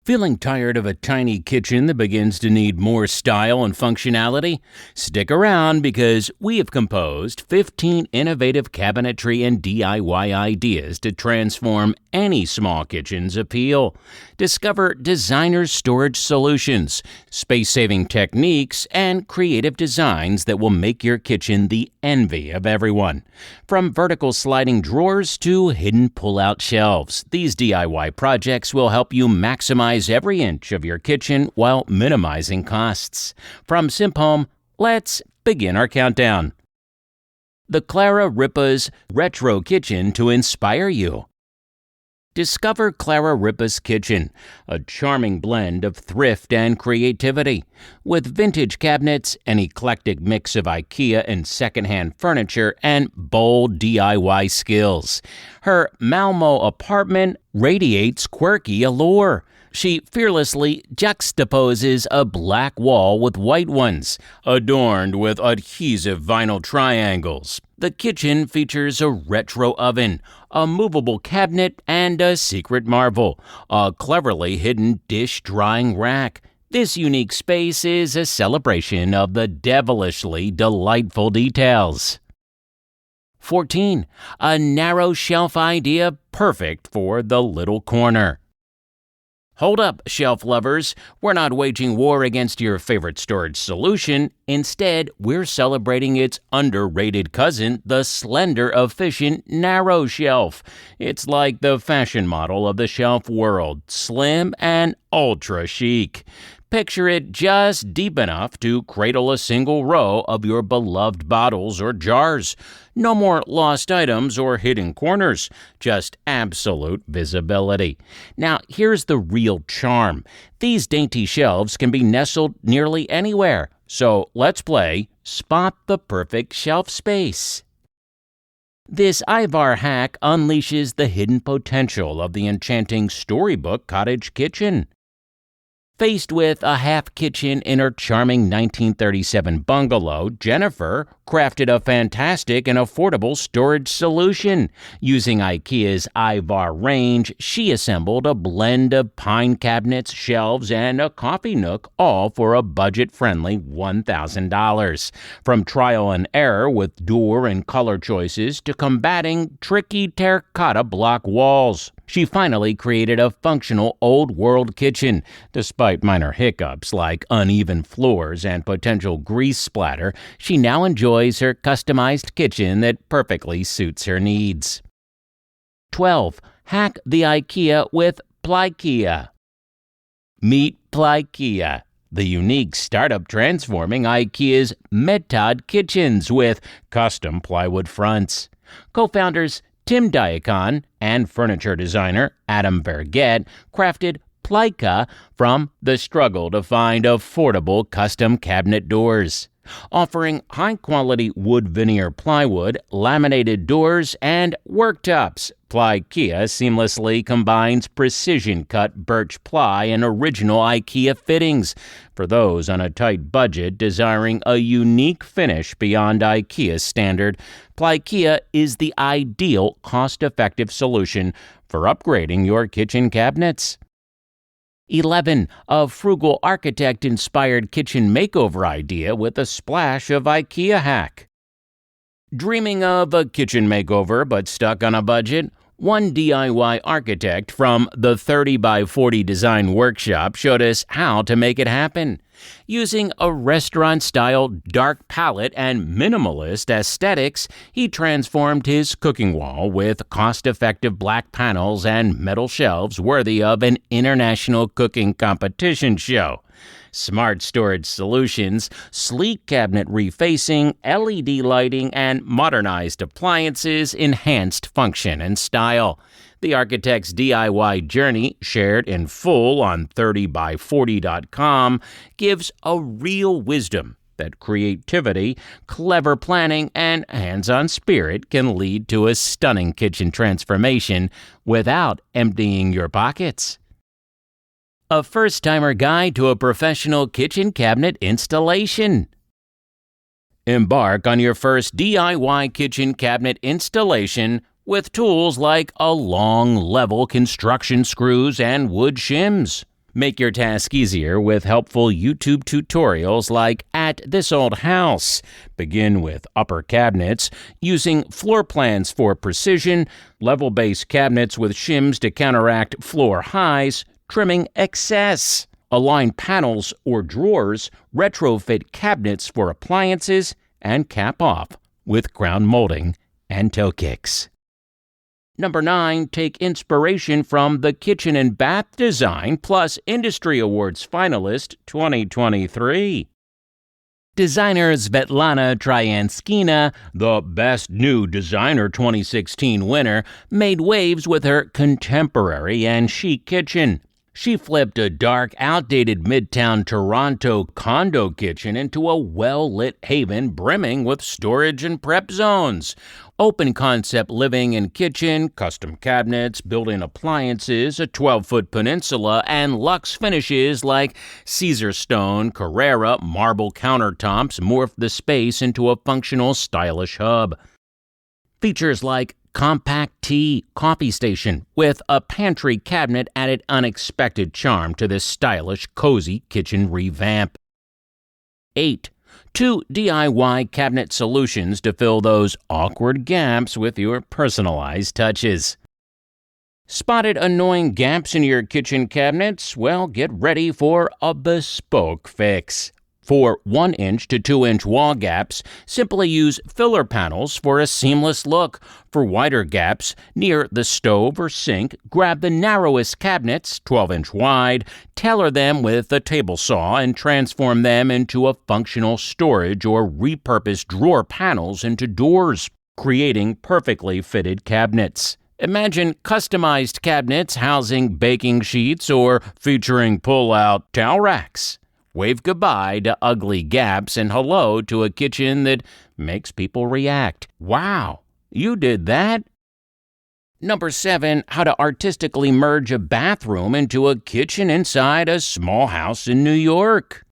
Feeling tired of a tiny kitchen that begins to need more style and functionality? Stick around because we have composed 15 innovative cabinetry and DIY ideas to transform any small kitchen's appeal. Discover designer storage solutions, space-saving techniques, and creative designs that will make your kitchen the envy of everyone. From vertical sliding drawers to hidden pull-out shelves, these DIY projects will help you maximize every inch of your kitchen while minimizing costs. From Simp Home, let's begin our countdown. The Klara Ripa's Retro Kitchen to inspire you. Discover Klara Ripa's Kitchen, a charming blend of thrift and creativity. With vintage cabinets, an eclectic mix of Ikea and secondhand furniture, and bold DIY skills. Her Malmo apartment radiates quirky allure. She fearlessly juxtaposes a black wall with white ones, adorned with adhesive vinyl triangles. The kitchen features a retro oven, a movable cabinet, and a secret marvel, a cleverly hidden dish drying rack. This unique space is a celebration of the devilishly delightful details. 14. A narrow shelf idea perfect for the little corner. Hold up, shelf lovers. We're not waging war against your favorite storage solution. Instead, we're celebrating its underrated cousin, the slender, efficient, narrow shelf. It's like the fashion model of the shelf world, slim and ultra chic. Picture it just deep enough to cradle a single row of your beloved bottles or jars. No more lost items or hidden corners, just absolute visibility. Now, here's the real charm. These dainty shelves can be nestled nearly anywhere. So let's play Spot the Perfect Shelf Space. This Ivar hack unleashes the hidden potential of the enchanting Storybook cottage kitchen. Faced with a half kitchen in her charming 1937 bungalow, Jennifer crafted a fantastic and affordable storage solution. Using IKEA's Ivar range, she assembled a blend of pine cabinets, shelves, and a coffee nook, all for a budget-friendly $1,000. From trial and error with door and color choices to combating tricky terracotta block walls, she finally created a functional old-world kitchen. Despite minor hiccups like uneven floors and potential grease splatter, she now enjoys her customized kitchen that perfectly suits her needs. 12. Hack the IKEA with Plykea. Meet Plykea, the unique startup transforming IKEA's METOD kitchens with custom plywood fronts. Co-founders Tim Diacon and furniture designer Adam Vergette crafted Plykea from the struggle to find affordable custom cabinet doors. Offering high-quality wood veneer plywood, laminated doors, and worktops, Plykea seamlessly combines precision-cut birch ply and original IKEA fittings for those on a tight budget desiring a unique finish beyond IKEA's standard. Plykea is the ideal cost-effective solution for upgrading your kitchen cabinets. 11. A frugal architect-inspired kitchen makeover idea with a splash of IKEA hack. Dreaming of a kitchen makeover but stuck on a budget? One DIY architect from the 30 by 40 design workshop showed us how to make it happen. Using a restaurant-style dark palette and minimalist aesthetics, he transformed his cooking wall with cost-effective black panels and metal shelves worthy of an international cooking competition show. Smart storage solutions, sleek cabinet refacing, LED lighting, and modernized appliances enhanced function and style. The architect's DIY journey, shared in full on 30by40.com, gives a real wisdom that creativity, clever planning, and hands-on spirit can lead to a stunning kitchen transformation without emptying your pockets. A first-timer guide to a professional kitchen cabinet installation. Embark on your first DIY kitchen cabinet installation with tools like a long, level construction screws and wood shims. Make your task easier with helpful YouTube tutorials like At This Old House. Begin with upper cabinets, using floor plans for precision, level base cabinets with shims to counteract floor highs, trimming excess. Align panels or drawers, retrofit cabinets for appliances, and cap off with ground molding and toe kicks. Number 9, take inspiration from the Kitchen and Bath Design Plus Industry Awards finalist 2023. Designer Svetlana Tryanskina, the Best New Designer 2016 winner, made waves with her contemporary and chic kitchen. She flipped a dark, outdated Midtown Toronto condo kitchen into a well-lit haven brimming with storage and prep zones. Open concept living and kitchen, custom cabinets, built-in appliances, a 12-foot peninsula, and luxe finishes like Caesar stone, Carrara, marble countertops morphed the space into a functional, stylish hub. Features like compact tea coffee station with a pantry cabinet added unexpected charm to this stylish, cozy kitchen revamp. 8. 2 DIY cabinet solutions to fill those awkward gaps with your personalized touches. Spotted annoying gaps in your kitchen cabinets? Well, get ready for a bespoke fix. For 1-inch to 2-inch wall gaps, simply use filler panels for a seamless look. For wider gaps near the stove or sink, grab the narrowest cabinets, 12-inch wide, tailor them with a table saw, and transform them into a functional storage or repurpose drawer panels into doors, creating perfectly fitted cabinets. Imagine customized cabinets housing baking sheets or featuring pull-out towel racks. Wave goodbye to ugly gaps and hello to a kitchen that makes people react. Wow, you did that? Number 7, how to artistically merge a bathroom into a kitchen inside a small house in New York.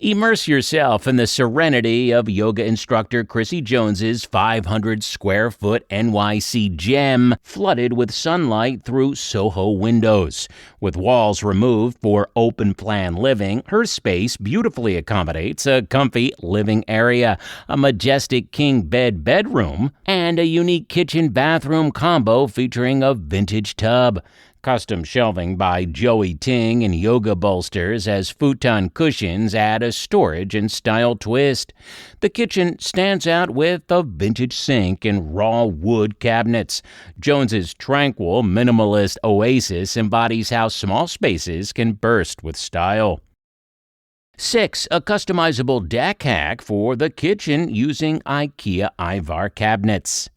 Immerse yourself in the serenity of yoga instructor Chrissy Jones's 500-square-foot NYC gem, flooded with sunlight through Soho windows. With walls removed for open-plan living, her space beautifully accommodates a comfy living area, a majestic king bed bedroom, and a unique kitchen-bathroom combo featuring a vintage tub. Custom shelving by Joey Ting and yoga bolsters as futon cushions add a storage and style twist. The kitchen stands out with a vintage sink and raw wood cabinets. Jones's tranquil, minimalist oasis embodies how small spaces can burst with style. 6. A customizable deck hack for the kitchen using Ikea Ivar cabinets.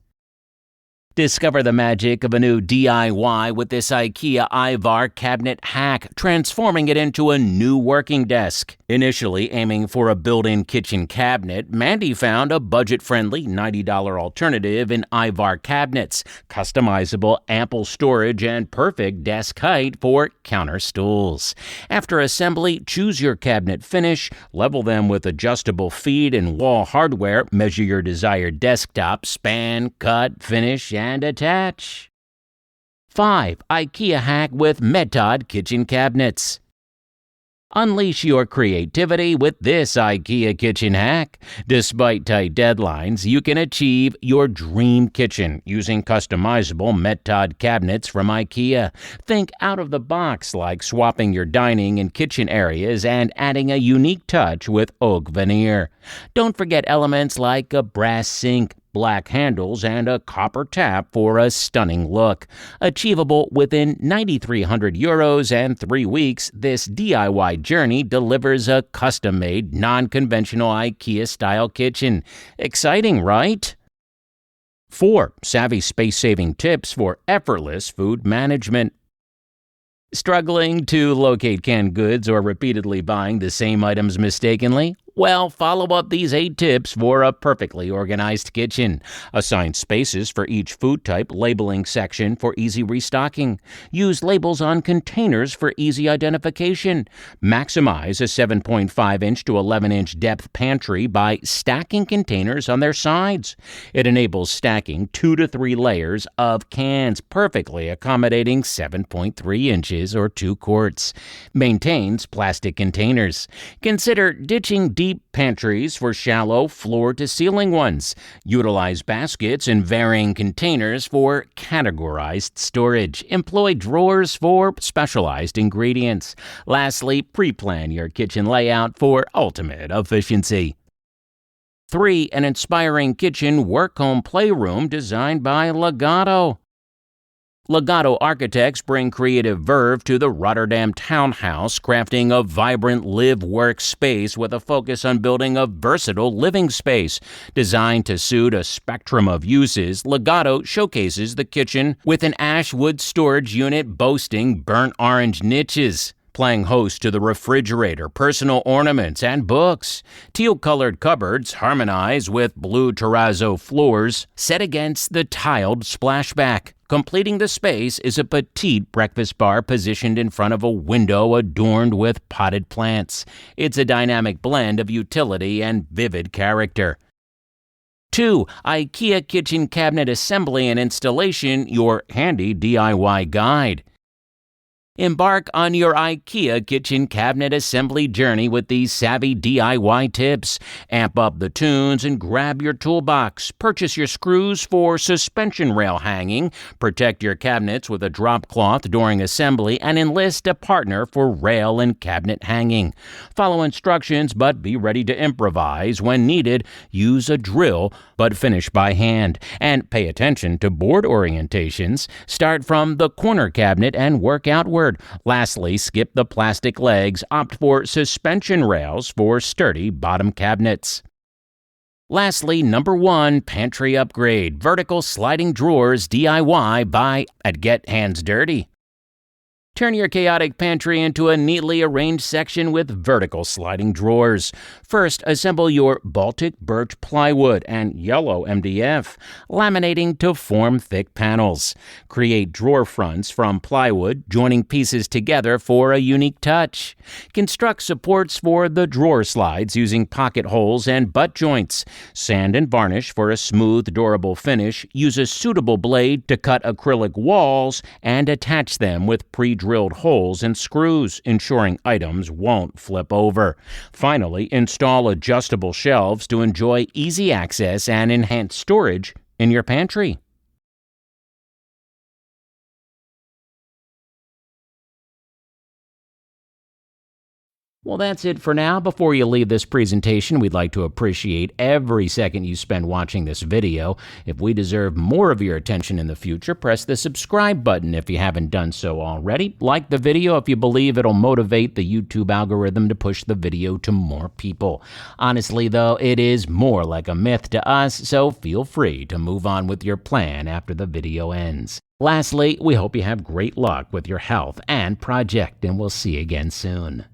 Discover the magic of a new DIY with this Ikea Ivar cabinet hack, transforming it into a new working desk. Initially aiming for a built-in kitchen cabinet, Mandy found a budget-friendly $90 alternative in Ivar cabinets, customizable, ample storage, and perfect desk height for counter stools. After assembly, choose your cabinet finish, level them with adjustable feet and wall hardware, measure your desired desktop, span, cut, finish, and attach. 5. IKEA hack with METOD kitchen cabinets. Unleash your creativity with this IKEA kitchen hack. Despite tight deadlines, you can achieve your dream kitchen using customizable METOD cabinets from IKEA. Think out of the box, like swapping your dining and kitchen areas and adding a unique touch with oak veneer. Don't forget elements like a brass sink, black handles, and a copper tap for a stunning look. Achievable within €9,300 and 3 weeks, this DIY journey delivers a custom-made, non-conventional IKEA-style kitchen. Exciting, right? 4. Savvy space-saving tips for effortless food management. Struggling to locate canned goods or repeatedly buying the same items mistakenly? Well, follow up these 8 tips for a perfectly organized kitchen. Assign spaces for each food type labeling section for easy restocking. Use labels on containers for easy identification. Maximize a 7.5-inch to 11-inch depth pantry by stacking containers on their sides. It enables stacking 2 to 3 layers of cans, perfectly accommodating 7.3 inches or 2 quarts. Maintains plastic containers. Consider ditching deep pantries for shallow floor-to-ceiling ones. Utilize baskets in varying containers for categorized storage. Employ drawers for specialized ingredients. Lastly, pre-plan your kitchen layout for ultimate efficiency. 3. An inspiring kitchen work-home playroom designed by Legato. Legato architects bring creative verve to the Rotterdam townhouse, crafting a vibrant live-work space with a focus on building a versatile living space. Designed to suit a spectrum of uses, Legato showcases the kitchen with an ash wood storage unit boasting burnt orange niches, playing host to the refrigerator, personal ornaments, and books. Teal-colored cupboards harmonize with blue terrazzo floors set against the tiled splashback. Completing the space is a petite breakfast bar positioned in front of a window adorned with potted plants. It's a dynamic blend of utility and vivid character. 2. IKEA Kitchen Cabinet Assembly and Installation, your handy DIY guide. Embark on your IKEA kitchen cabinet assembly journey with these savvy DIY tips. Amp up the tunes and grab your toolbox. Purchase your screws for suspension rail hanging. Protect your cabinets with a drop cloth during assembly and enlist a partner for rail and cabinet hanging. Follow instructions but be ready to improvise when needed. Use a drill but finish by hand. And pay attention to board orientations. Start from the corner cabinet and work outward. Lastly, skip the plastic legs. Opt for suspension rails for sturdy bottom cabinets. Lastly, number 1, pantry upgrade. Vertical sliding drawers DIY by Get Hands Dirty. Turn your chaotic pantry into a neatly arranged section with vertical sliding drawers. First, assemble your Baltic birch plywood and yellow MDF, laminating to form thick panels. Create drawer fronts from plywood, joining pieces together for a unique touch. Construct supports for the drawer slides using pocket holes and butt joints. Sand and varnish for a smooth, durable finish. Use a suitable blade to cut acrylic walls and attach them with pre-drilled holes and screws, ensuring items won't flip over. Finally, install adjustable shelves to enjoy easy access and enhanced storage in your pantry. Well, that's it for now. Before you leave this presentation, we'd like to appreciate every second you spend watching this video. If we deserve more of your attention in the future, press the subscribe button if you haven't done so already. Like the video if you believe it'll motivate the YouTube algorithm to push the video to more people. Honestly, though, it is more like a myth to us, so feel free to move on with your plan after the video ends. Lastly, we hope you have great luck with your health and project, and we'll see you again soon.